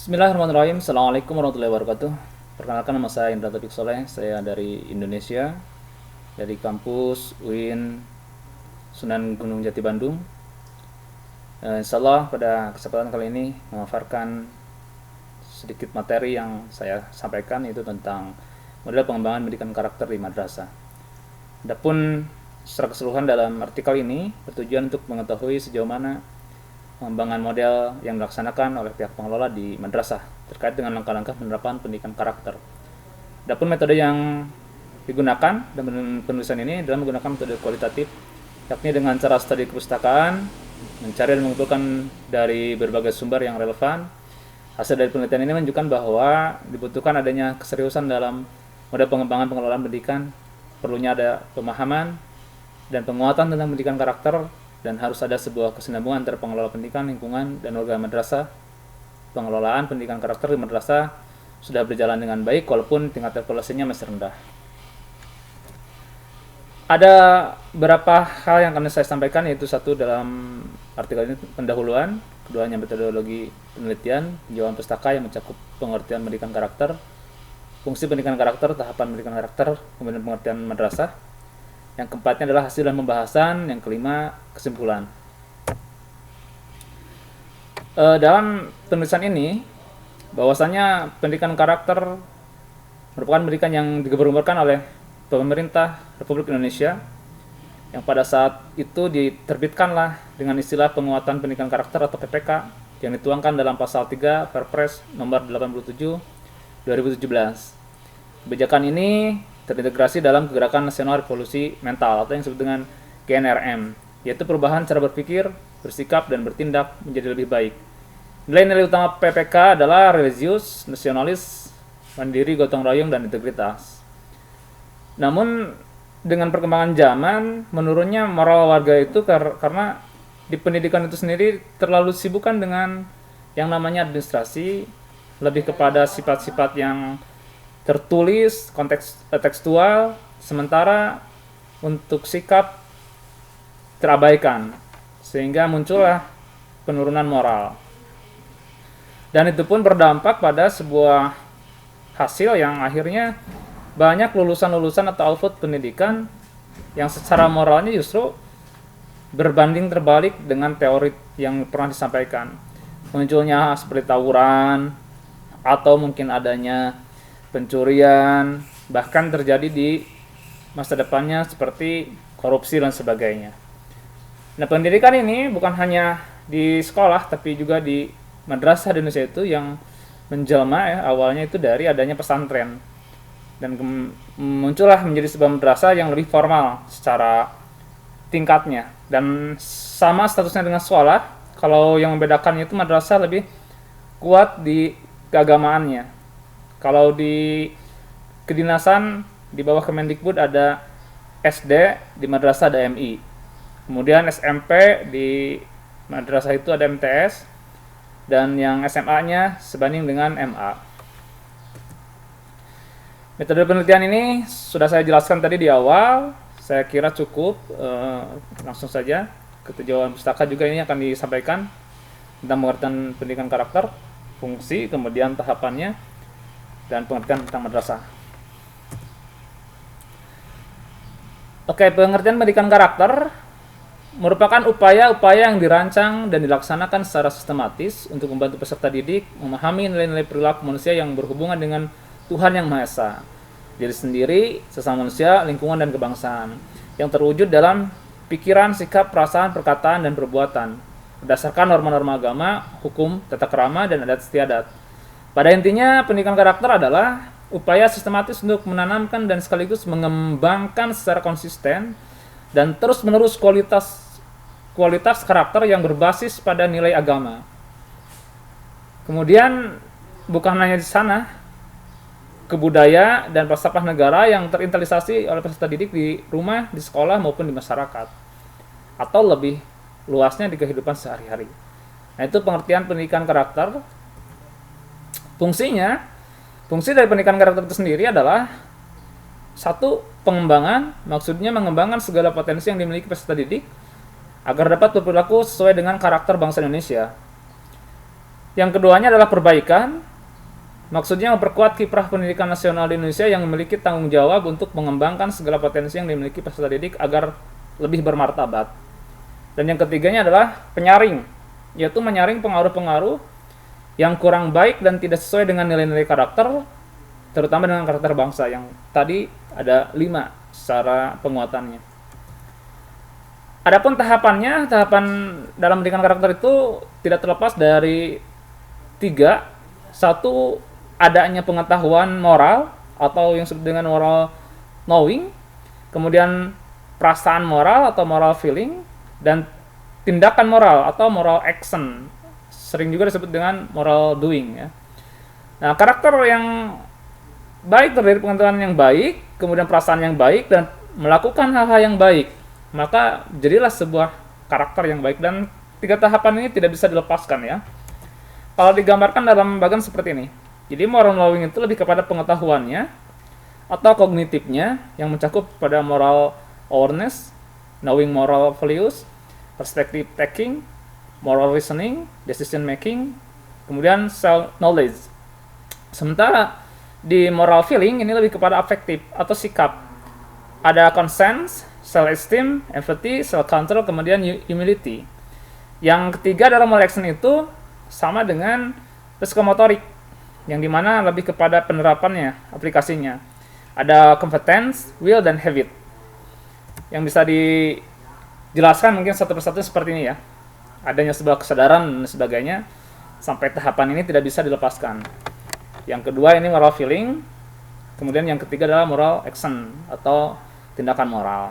Bismillahirrahmanirrahim. Assalamualaikum warahmatullahi wabarakatuh. Perkenalkan, nama saya Indra Taufik Soleh. Saya dari Indonesia, dari kampus UIN Sunan Gunung Jati Bandung. Insya Allah pada kesempatan kali ini memaparkan sedikit materi yang saya sampaikan, yaitu tentang model pengembangan pendidikan karakter di madrasah. Adapun secara keseluruhan dalam artikel ini bertujuan untuk mengetahui sejauh mana pengembangan model yang dilaksanakan oleh pihak pengelola di madrasah terkait dengan langkah-langkah penerapan pendidikan karakter. Adapun metode yang digunakan dalam penulisan ini adalah menggunakan metode kualitatif, yakni dengan cara studi kepustakaan, mencari dan mengumpulkan dari berbagai sumber yang relevan. Hasil dari penelitian ini menunjukkan bahwa dibutuhkan adanya keseriusan dalam model pengembangan pengelolaan pendidikan, perlunya ada pemahaman dan penguatan tentang pendidikan karakter, dan harus ada sebuah kesinambungan antara pengelola pendidikan, lingkungan, dan warga madrasah. Pengelolaan pendidikan karakter di madrasah sudah berjalan dengan baik walaupun tingkat evaluasinya masih rendah. Ada beberapa hal yang akan saya sampaikan, yaitu satu dalam artikel ini pendahuluan, keduanya metodologi penelitian, penjauhan pustaka yang mencakup pengertian pendidikan karakter, fungsi pendidikan karakter, tahapan pendidikan karakter, kemudian pengertian madrasah. Yang keempatnya adalah hasil dan pembahasan. Yang kelima, kesimpulan. Dalam penulisan ini, bahwasanya pendidikan karakter merupakan pendidikan yang digembar-gemborkan oleh pemerintah Republik Indonesia, yang pada saat itu diterbitkanlah dengan istilah penguatan pendidikan karakter atau PPK, yang dituangkan dalam pasal 3 Perpres nomor 87 2017. Kebijakan ini terintegrasi dalam Gerakan Nasional Revolusi Mental atau yang disebut dengan GNRM, yaitu perubahan cara berpikir, bersikap, dan bertindak menjadi lebih baik. Nilai-nilai utama PPK adalah religius, nasionalis, mandiri, gotong royong, dan integritas. Namun dengan perkembangan zaman, menurunnya moral warga itu karena di pendidikan itu sendiri terlalu sibukkan dengan yang namanya administrasi, lebih kepada sifat-sifat yang tertulis, konteks tekstual, sementara untuk sikap terabaikan, sehingga muncullah penurunan moral. Dan itu pun berdampak pada sebuah hasil yang akhirnya banyak lulusan-lulusan atau output pendidikan yang secara moralnya justru berbanding terbalik dengan teori yang pernah disampaikan. Munculnya seperti tawuran, atau mungkin adanya pencurian, bahkan terjadi di masa depannya seperti korupsi dan sebagainya. Nah, pendidikan ini bukan hanya di sekolah tapi juga di madrasah di Indonesia itu yang menjelma awalnya itu dari adanya pesantren, dan muncullah menjadi sebuah madrasah yang lebih formal secara tingkatnya dan sama statusnya dengan sekolah. Kalau yang membedakannya itu madrasah lebih kuat di keagamaannya. Kalau di kedinasan di bawah Kemendikbud ada SD, di madrasah ada MI. Kemudian SMP di madrasah itu ada MTS, dan yang SMA-nya sebanding dengan MA. Metode penelitian ini sudah saya jelaskan tadi di awal. Saya kira cukup. Langsung saja ketinjauan pustaka juga ini akan disampaikan tentang pengertian pendidikan karakter, fungsi, kemudian tahapannya, dan pengertian tentang madrasah. Oke, pengertian pendidikan karakter merupakan upaya-upaya yang dirancang dan dilaksanakan secara sistematis untuk membantu peserta didik memahami nilai-nilai perilaku manusia yang berhubungan dengan Tuhan Yang Maha Esa, diri sendiri, sesama manusia, lingkungan, dan kebangsaan, yang terwujud dalam pikiran, sikap, perasaan, perkataan, dan perbuatan berdasarkan norma-norma agama, hukum, tata krama, dan adat istiadat. Pada intinya, pendidikan karakter adalah upaya sistematis untuk menanamkan dan sekaligus mengembangkan secara konsisten dan terus-menerus kualitas karakter yang berbasis pada nilai agama. Kemudian, bukan hanya di sana, kebudaya dan falsafah negara yang terintegrasi oleh peserta didik di rumah, di sekolah, maupun di masyarakat, atau lebih luasnya di kehidupan sehari-hari. Nah, itu pengertian pendidikan karakter. Fungsi dari pendidikan karakter itu sendiri adalah satu, pengembangan, maksudnya mengembangkan segala potensi yang dimiliki peserta didik agar dapat berperilaku sesuai dengan karakter bangsa Indonesia. Yang keduanya adalah perbaikan, maksudnya memperkuat kiprah pendidikan nasional di Indonesia yang memiliki tanggung jawab untuk mengembangkan segala potensi yang dimiliki peserta didik agar lebih bermartabat. Dan yang ketiganya adalah penyaring, yaitu menyaring pengaruh-pengaruh yang kurang baik dan tidak sesuai dengan nilai-nilai karakter, terutama dengan karakter bangsa, yang tadi ada 5 secara penguatannya. Adapun tahapan dalam pendidikan karakter itu tidak terlepas dari 3. Satu, adanya pengetahuan moral atau yang disebut dengan moral knowing, kemudian perasaan moral atau moral feeling, dan tindakan moral atau moral action, sering juga disebut dengan moral doing ya. Nah, karakter yang baik terdiri dari pengetahuan yang baik, kemudian perasaan yang baik, dan melakukan hal-hal yang baik, maka jadilah sebuah karakter yang baik. Dan 3 tahapan ini tidak bisa dilepaskan ya. Kalau digambarkan dalam bagian seperti ini, jadi moral knowing itu lebih kepada pengetahuannya atau kognitifnya yang mencakup pada moral awareness, knowing moral values, perspective taking, moral reasoning, decision making, kemudian self knowledge. Sementara di moral feeling ini lebih kepada affective atau sikap. Ada consent, self esteem, empathy, self control, kemudian humility. Yang ketiga adalah moral action itu sama dengan psikomotorik, yang dimana lebih kepada penerapannya, aplikasinya. Ada competence, will, dan habit. Yang bisa dijelaskan mungkin satu persatu seperti ini ya. Adanya sebuah kesadaran dan sebagainya, sampai tahapan ini tidak bisa dilepaskan. Yang kedua ini moral feeling, kemudian yang ketiga adalah moral action atau tindakan moral.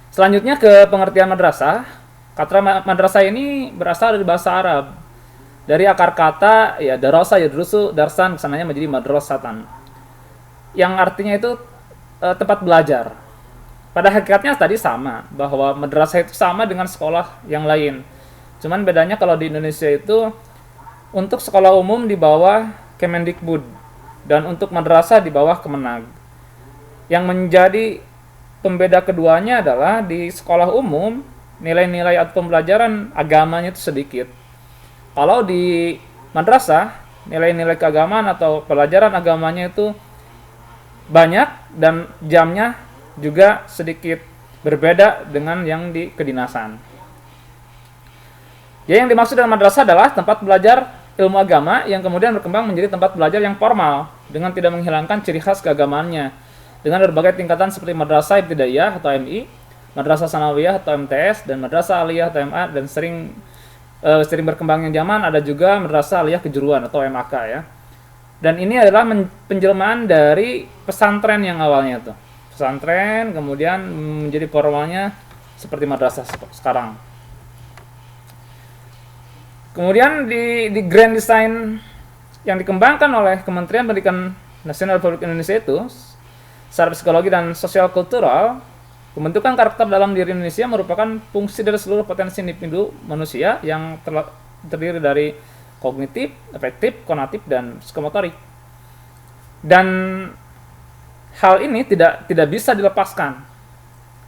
Selanjutnya ke pengertian madrasah. Kata madrasah ini berasal dari bahasa Arab. Dari akar kata ya darasa ya durusu darsan, kesananya menjadi madrasatan. Yang artinya itu tempat belajar. Pada hakikatnya tadi sama, bahwa madrasah itu sama dengan sekolah yang lain. Cuman bedanya kalau di Indonesia itu untuk sekolah umum di bawah Kemendikbud dan untuk madrasah di bawah Kemenag. Yang menjadi pembeda keduanya adalah di sekolah umum nilai-nilai atau pembelajaran agamanya itu sedikit. Kalau di madrasah nilai-nilai keagamaan atau pelajaran agamanya itu banyak dan jamnya juga sedikit berbeda dengan yang di kedinasan. Jadi yang dimaksud dengan madrasah adalah tempat belajar ilmu agama yang kemudian berkembang menjadi tempat belajar yang formal dengan tidak menghilangkan ciri khas keagamaannya dengan berbagai tingkatan seperti madrasah ibtidaiyah atau MI, madrasah sanawiyah atau MTS, dan madrasah aliyah atau MA, dan sering berkembangnya zaman ada juga madrasah aliyah kejuruan atau MAK ya. Dan ini adalah penjelmaan dari pesantren yang awalnya tuh. Pesantren kemudian menjadi formalnya seperti madrasah sekarang. Kemudian di grand design yang dikembangkan oleh Kementerian Pendidikan Nasional Republik Indonesia itu secara psikologi dan sosial kultural, pembentukan karakter dalam diri Indonesia merupakan fungsi dari seluruh potensi individu manusia yang terdiri dari kognitif, afektif, konatif, dan psikomotorik. Dan hal ini tidak bisa dilepaskan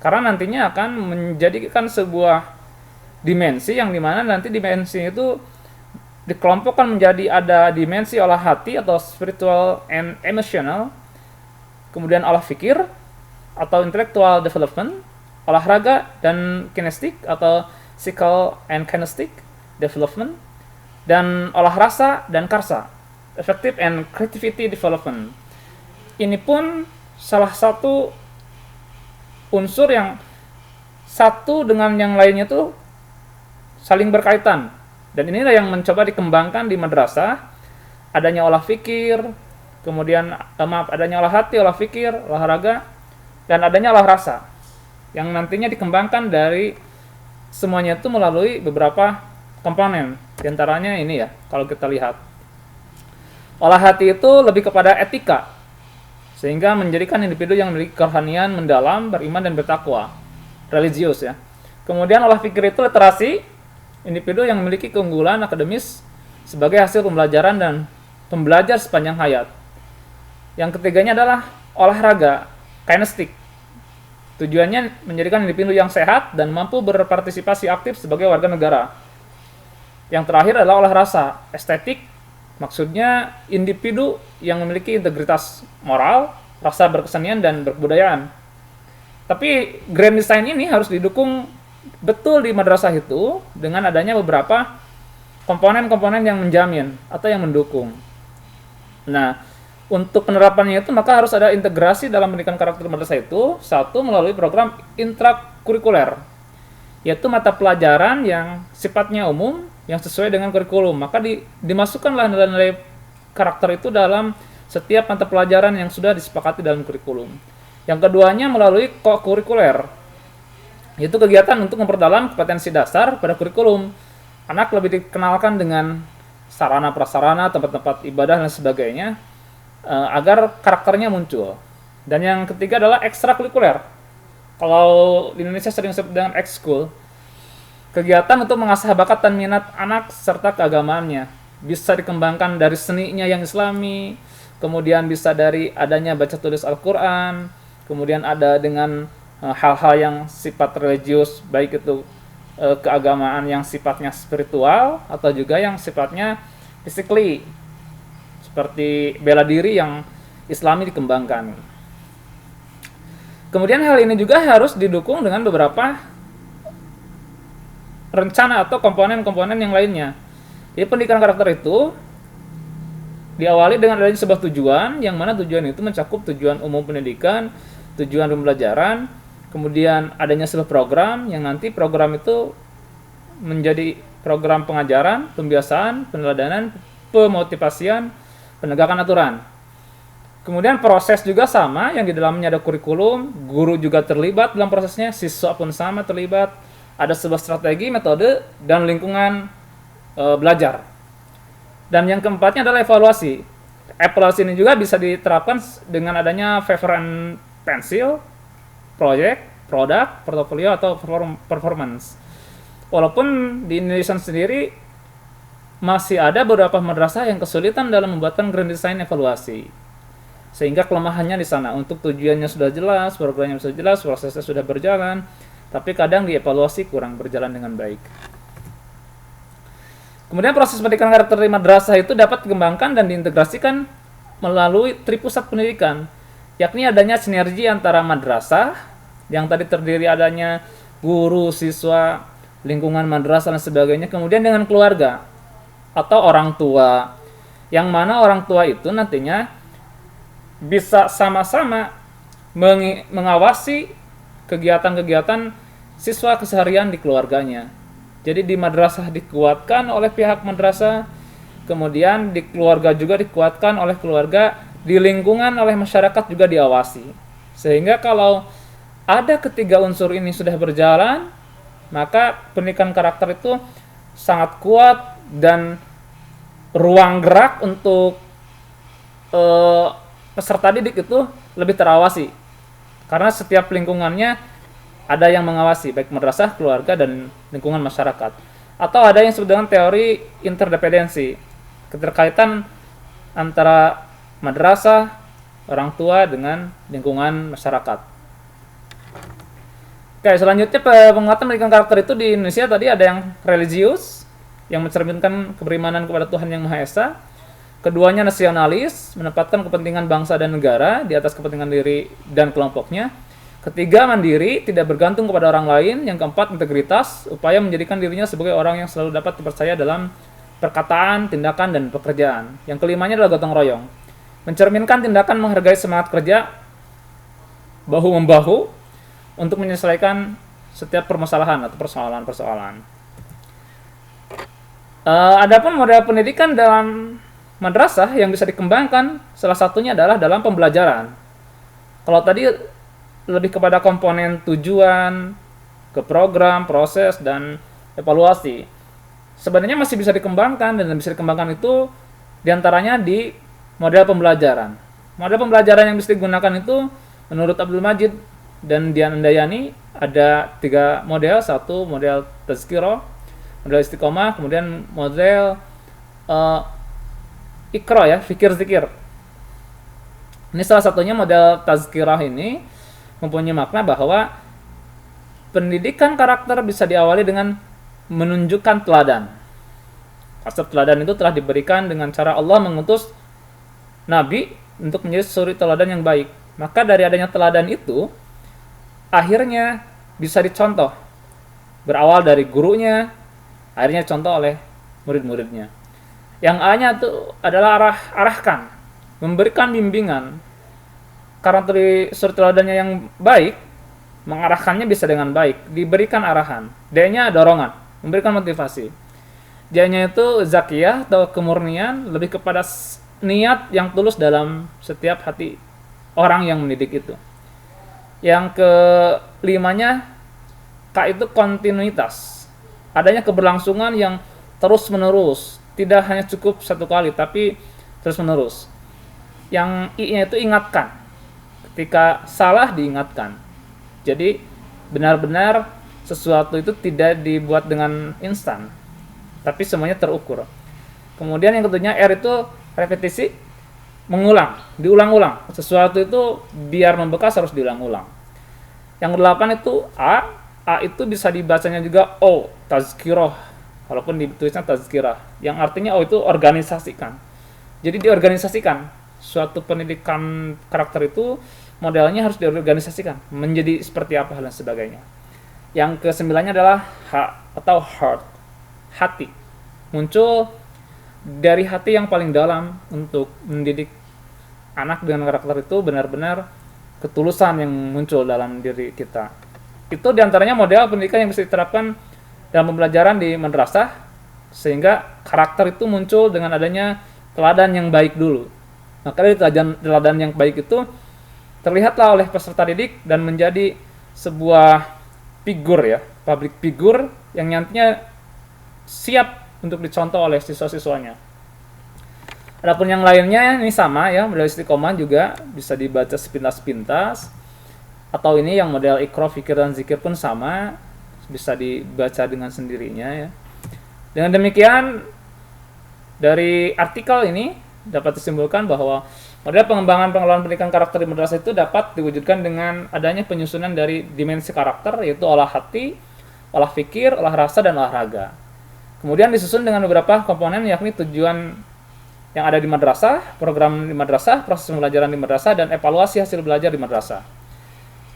karena nantinya akan menjadikan sebuah dimensi yang dimana nanti dimensi itu dikelompokkan menjadi ada dimensi olah hati atau spiritual and emotional, kemudian olah fikir atau intellectual development, olahraga dan kinestik atau psychical and kinestic development, dan olah rasa dan karsa, effective and creativity development. Ini pun salah satu unsur yang satu dengan yang lainnya tuh saling berkaitan, dan inilah yang mencoba dikembangkan di madrasah. Adanya olah fikir, kemudian adanya olah hati, olah fikir, olahraga, dan adanya olah rasa yang nantinya dikembangkan dari semuanya itu melalui beberapa komponen. Di antaranya ini ya, kalau kita lihat olah hati itu lebih kepada etika, sehingga menjadikan individu yang memiliki kerohanian mendalam, beriman dan bertakwa, religius ya. Kemudian olah fikir itu literasi, individu yang memiliki keunggulan akademis sebagai hasil pembelajaran dan pembelajar sepanjang hayat. Yang ketiganya adalah olahraga, kinestik. Tujuannya menjadikan individu yang sehat dan mampu berpartisipasi aktif sebagai warga negara. Yang terakhir adalah olah rasa, estetik, maksudnya individu yang memiliki integritas moral, rasa berkesenian dan berbudayaan. Tapi grand design ini harus didukung betul di madrasah itu dengan adanya beberapa komponen-komponen yang menjamin atau yang mendukung. Nah, untuk penerapannya itu maka harus ada integrasi dalam pendidikan karakter madrasah itu, satu melalui program intrakurikuler, yaitu mata pelajaran yang sifatnya umum yang sesuai dengan kurikulum. Maka dimasukkanlah nilai-nilai karakter itu dalam setiap mata pelajaran yang sudah disepakati dalam kurikulum. Yang keduanya melalui kokurikuler, yaitu kegiatan untuk memperdalam kompetensi dasar pada kurikulum. Anak lebih dikenalkan dengan sarana prasarana, tempat-tempat ibadah dan sebagainya, agar karakternya muncul. Dan yang ketiga adalah ekstrakurikuler. Kalau di Indonesia sering disebut dengan ekskul, kegiatan untuk mengasah bakat dan minat anak serta keagamaannya. Bisa dikembangkan dari seninya yang islami, kemudian bisa dari adanya baca tulis Al-Quran, kemudian ada dengan hal-hal yang sifat religius, baik itu keagamaan yang sifatnya spiritual atau juga yang sifatnya physically, seperti bela diri yang islami dikembangkan. Kemudian hal ini juga harus didukung dengan beberapa rencana atau komponen-komponen yang lainnya. Jadi pendidikan karakter itu diawali dengan adanya sebuah tujuan, yang mana tujuan itu mencakup tujuan umum pendidikan, tujuan pembelajaran, kemudian adanya sebuah program, yang nanti program itu menjadi program pengajaran, pembiasaan, peneladanan, pemotivasian, penegakan aturan. Kemudian proses juga sama, yang di dalamnya ada kurikulum, guru juga terlibat dalam prosesnya, siswa pun sama terlibat, ada sebuah strategi, metode, dan lingkungan belajar. Dan yang keempatnya adalah evaluasi. Evaluasi ini juga bisa diterapkan dengan adanya paper and pencil, project, produk, portofolio, atau performance. Walaupun di Indonesia sendiri masih ada beberapa madrasah yang kesulitan dalam membuatkan grand design evaluasi, sehingga kelemahannya di sana. Untuk tujuannya sudah jelas, programnya sudah jelas, prosesnya sudah berjalan, tapi kadang dievaluasi kurang berjalan dengan baik. Kemudian proses pendidikan karakter di madrasah itu dapat dikembangkan dan diintegrasikan melalui tripusat pendidikan, yakni adanya sinergi antara madrasah yang tadi terdiri adanya guru, siswa, lingkungan madrasah dan sebagainya, kemudian dengan keluarga atau orang tua, yang mana orang tua itu nantinya bisa sama-sama mengawasi kegiatan-kegiatan siswa keseharian di keluarganya. Jadi di madrasah dikuatkan oleh pihak madrasah, kemudian di keluarga juga dikuatkan oleh keluarga, di lingkungan oleh masyarakat juga diawasi. Sehingga kalau ada ketiga unsur ini sudah berjalan, maka pendidikan karakter itu sangat kuat dan ruang gerak untuk peserta didik itu lebih terawasi. Karena setiap lingkungannya ada yang mengawasi, baik madrasah, keluarga, dan lingkungan masyarakat. Atau ada yang disebut dengan teori interdependensi, keterkaitan antara madrasah, orang tua, dengan lingkungan masyarakat. Oke, selanjutnya penguatan pendidikan karakter itu di Indonesia tadi ada yang religius, yang mencerminkan keberimanan kepada Tuhan Yang Maha Esa. Keduanya nasionalis, menempatkan kepentingan bangsa dan negara di atas kepentingan diri dan kelompoknya. Ketiga, mandiri, tidak bergantung kepada orang lain. Yang keempat, integritas, upaya menjadikan dirinya sebagai orang yang selalu dapat dipercaya dalam perkataan, tindakan, dan pekerjaan. Yang kelimanya adalah gotong royong, mencerminkan tindakan menghargai semangat kerja bahu-membahu untuk menyelesaikan setiap permasalahan atau persoalan-persoalan. Adapun model pendidikan dalam madrasah yang bisa dikembangkan, salah satunya adalah dalam pembelajaran. Kalau tadi lebih kepada komponen tujuan, ke program, proses, dan evaluasi. Sebenarnya masih bisa dikembangkan, dan bisa dikembangkan itu diantaranya di model pembelajaran. Model pembelajaran yang bisa digunakan itu menurut Abdul Majid dan Dian Andayani ada 3 model. Satu model tazkirah, model istiqomah, kemudian model ikra, ya, fikir zikir. Ini salah satunya model tazkirah ini mempunyai makna bahwa pendidikan karakter bisa diawali dengan menunjukkan teladan. Asbab teladan itu telah diberikan dengan cara Allah mengutus nabi untuk menjadi suri teladan yang baik. Maka dari adanya teladan itu, akhirnya bisa dicontoh. Berawal dari gurunya, akhirnya contoh oleh murid-muridnya. Yang A-nya itu adalah arahkan, memberikan bimbingan. Karena dari suri teladannya yang baik, mengarahkannya bisa dengan baik, diberikan arahan. D-nya dorongan, memberikan motivasi. Dia-nya itu zakiyah atau kemurnian, lebih kepada niat yang tulus dalam setiap hati orang yang mendidik itu. Yang kelimanya, K itu kontinuitas. Adanya keberlangsungan yang terus menerus, tidak hanya cukup satu kali, tapi terus menerus. Yang I-nya itu ingatkan. Ketika salah diingatkan. Jadi benar-benar sesuatu itu tidak dibuat dengan instan, tapi semuanya terukur. Kemudian yang ketujuhnya R itu repetisi, mengulang, diulang-ulang. Sesuatu itu biar membekas harus diulang-ulang. Yang kedelapan itu A itu bisa dibacanya juga O, tazkirah, walaupun ditulisnya tazkirah, yang artinya O itu organisasikan. Jadi diorganisasikan. Suatu pendidikan karakter itu modelnya harus diorganisasikan menjadi seperti apa dan sebagainya. Yang kesembilannya adalah H atau heart, hati. Muncul dari hati yang paling dalam untuk mendidik anak dengan karakter itu benar-benar ketulusan yang muncul dalam diri kita. Itu diantaranya model pendidikan yang bisa diterapkan dalam pembelajaran di madrasah, sehingga karakter itu muncul dengan adanya teladan yang baik dulu. Maka dari teladan yang baik itu terlihatlah oleh peserta didik dan menjadi sebuah figur ya, public figure yang nantinya siap untuk dicontoh oleh siswa-siswanya. Adapun yang lainnya ini sama ya, model istiqomah juga bisa dibaca sepintas-pintas. Atau ini yang model ikra, fikir, dan zikir pun sama, bisa dibaca dengan sendirinya ya. Dengan demikian, dari artikel ini dapat disimpulkan bahwa model pengembangan pengelolaan pendidikan karakter di madrasah itu dapat diwujudkan dengan adanya penyusunan dari dimensi karakter, yaitu olah hati, olah fikir, olah rasa, dan olah raga. Kemudian disusun dengan beberapa komponen, yakni tujuan yang ada di madrasah, program di madrasah, proses pembelajaran di madrasah, dan evaluasi hasil belajar di madrasah.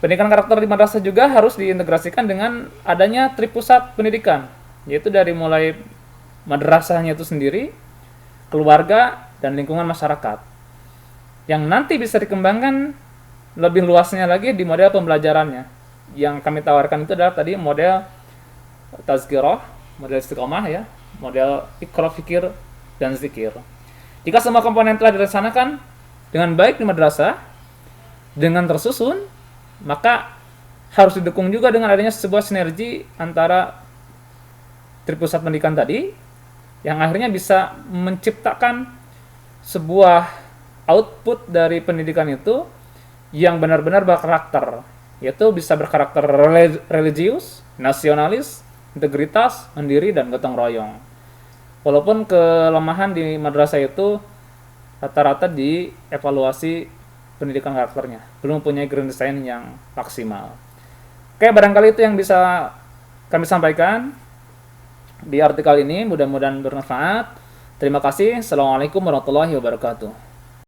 Pendidikan karakter di madrasah juga harus diintegrasikan dengan adanya tripusat pendidikan, yaitu dari mulai madrasahnya itu sendiri, keluarga, dan lingkungan masyarakat. Yang nanti bisa dikembangkan lebih luasnya lagi di model pembelajarannya. Yang kami tawarkan itu adalah tadi model tazkirah, model istiqomah ya, model ikra, fikir, dan zikir. Jika semua komponen telah dilaksanakan dengan baik di madrasah, dengan tersusun, maka harus didukung juga dengan adanya sebuah sinergi antara tripusat pendidikan tadi, yang akhirnya bisa menciptakan sebuah output dari pendidikan itu yang benar-benar berkarakter, yaitu bisa berkarakter religius, nasionalis, integritas, mandiri, dan gotong royong. Walaupun kelemahan di madrasah itu rata-rata di evaluasi pendidikan karakternya, belum punya grand design yang maksimal. Oke, barangkali itu yang bisa kami sampaikan di artikel ini, mudah-mudahan bermanfaat. Terima kasih. Assalamualaikum warahmatullahi wabarakatuh.